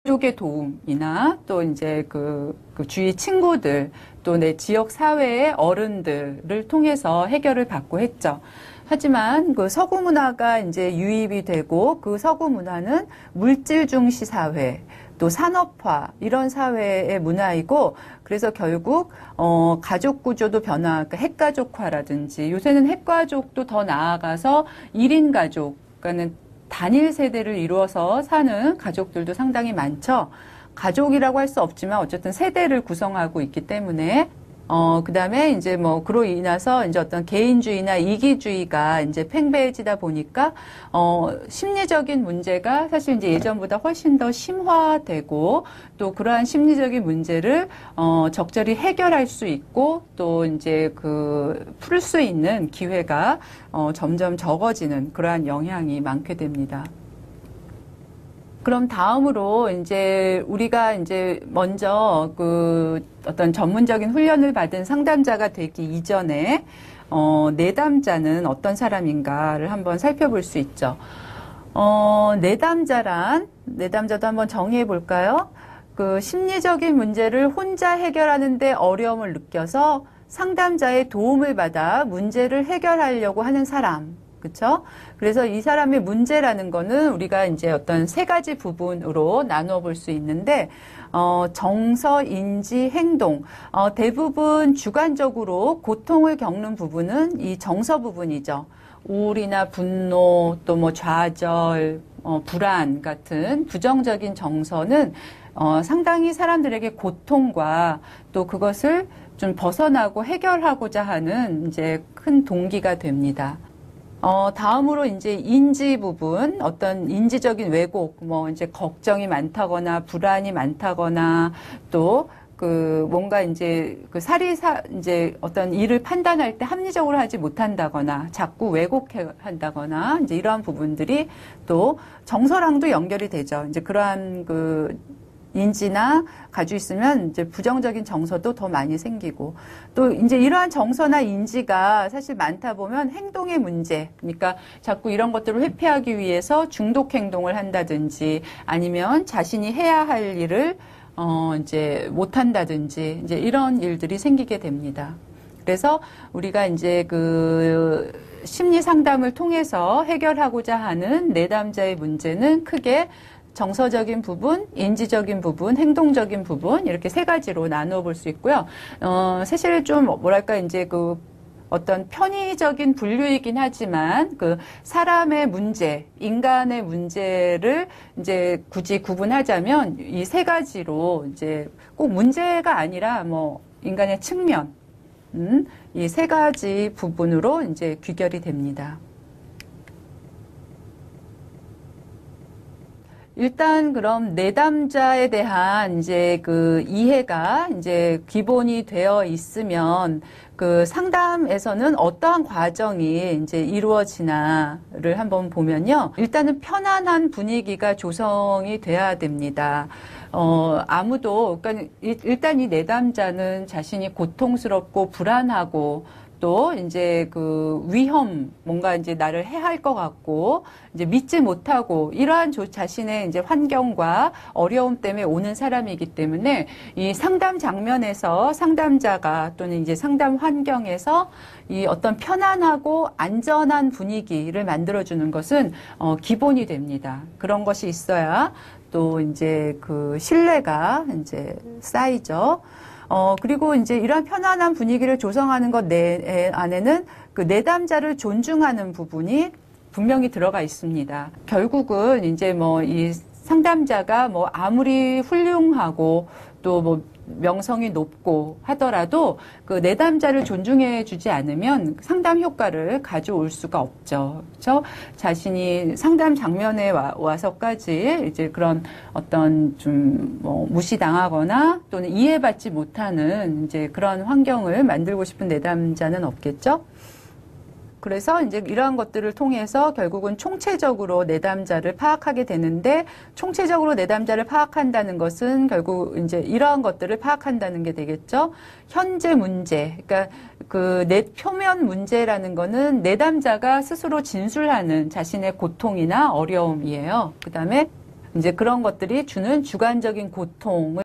가족의 도움이나 또 이제 그 주위 친구들 또 내 지역 사회의 어른들을 통해서 해결을 받고 했죠. 하지만 그 서구 문화가 이제 유입이 되고 그 서구 문화는 물질 중시 사회 또 산업화 이런 사회의 문화이고 그래서 결국 가족 구조도 변화, 그러니까 핵가족화라든지 요새는 핵가족도 더 나아가서 1인 가족, 그러니까는 단일 세대를 이루어서 사는 가족들도 상당히 많죠. 가족이라고 할 수 없지만 어쨌든 세대를 구성하고 있기 때문에 그 다음에 이제 뭐, 그로 인해서 이제 어떤 개인주의나 이기주의가 이제 팽배해지다 보니까, 심리적인 문제가 사실 이제 예전보다 훨씬 더 심화되고, 또 그러한 심리적인 문제를, 적절히 해결할 수 있고, 또 이제 풀 수 있는 기회가, 점점 적어지는 그러한 영향이 많게 됩니다. 그럼 다음으로 이제 우리가 이제 먼저 어떤 전문적인 훈련을 받은 상담자가 되기 이전에 내담자는 어떤 사람인가를 한번 살펴볼 수 있죠. 내담자도 한번 정의해 볼까요? 심리적인 문제를 혼자 해결하는데 어려움을 느껴서 상담자의 도움을 받아 문제를 해결하려고 하는 사람. 그렇죠? 그래서 이 사람의 문제라는 거는 우리가 이제 어떤 세 가지 부분으로 나누어 볼 수 있는데, 정서, 인지, 행동. 대부분 주관적으로 고통을 겪는 부분은 이 정서 부분이죠. 우울이나 분노, 또 뭐 좌절, 불안 같은 부정적인 정서는 상당히 사람들에게 고통과 또 그것을 좀 벗어나고 해결하고자 하는 이제 큰 동기가 됩니다. 다음으로 이제 인지 부분, 어떤 인지적인 왜곡, 뭐 이제 걱정이 많다거나 불안이 많다거나 또 뭔가 이제 이제 어떤 일을 판단할 때 합리적으로 하지 못한다거나 자꾸 왜곡한다거나 이제 이러한 부분들이 또 정서랑도 연결이 되죠. 이제 그러한 인지나 가지고 있으면 이제 부정적인 정서도 더 많이 생기고 또 이제 이러한 정서나 인지가 사실 많다 보면 행동의 문제, 그러니까 자꾸 이런 것들을 회피하기 위해서 중독 행동을 한다든지 아니면 자신이 해야 할 일을 이제 못 한다든지 이제 이런 일들이 생기게 됩니다. 그래서 우리가 이제 심리 상담을 통해서 해결하고자 하는 내담자의 문제는 크게 정서적인 부분, 인지적인 부분, 행동적인 부분 이렇게 세 가지로 나누어 볼 수 있고요. 사실 좀 뭐랄까 이제 어떤 편의적인 분류이긴 하지만 사람의 문제, 인간의 문제를 이제 굳이 구분하자면 이 세 가지로 이제 꼭 문제가 아니라 뭐 인간의 측면, 이 세 가지 부분으로 이제 귀결이 됩니다. 일단 그럼 내담자에 대한 이제 이해가 이제 기본이 되어 있으면 상담에서는 어떠한 과정이 이제 이루어지나를 한번 보면요. 일단은 편안한 분위기가 조성이 돼야 됩니다. 그러니까 일단 이 내담자는 자신이 고통스럽고 불안하고 또 이제 위험, 뭔가 이제 나를 해할 것 같고 이제 믿지 못하고 이러한 자신의 이제 환경과 어려움 때문에 오는 사람이기 때문에 이 상담 장면에서 상담자가 또는 이제 상담 환경에서 이 어떤 편안하고 안전한 분위기를 만들어주는 것은 기본이 됩니다. 그런 것이 있어야 또 이제 신뢰가 이제 쌓이죠. 그리고 이제 이러한 편안한 분위기를 조성하는 것 안에는 내담자를 존중하는 부분이 분명히 들어가 있습니다. 결국은 이제 뭐 이 상담자가 뭐 아무리 훌륭하고 또 뭐 명성이 높고 하더라도 내담자를 존중해 주지 않으면 상담 효과를 가져올 수가 없죠. 그렇죠? 자신이 상담 장면에 와서까지 이제 그런 어떤 좀 뭐 무시당하거나 또는 이해받지 못하는 이제 그런 환경을 만들고 싶은 내담자는 없겠죠? 그래서 이제 이러한 것들을 통해서 결국은 총체적으로 내담자를 파악하게 되는데, 총체적으로 내담자를 파악한다는 것은 결국 이제 이러한 것들을 파악한다는 게 되겠죠. 현재 문제, 그러니까 내 표면 문제라는 거는 내담자가 스스로 진술하는 자신의 고통이나 어려움이에요. 그다음에 이제 그런 것들이 주는 주관적인 고통을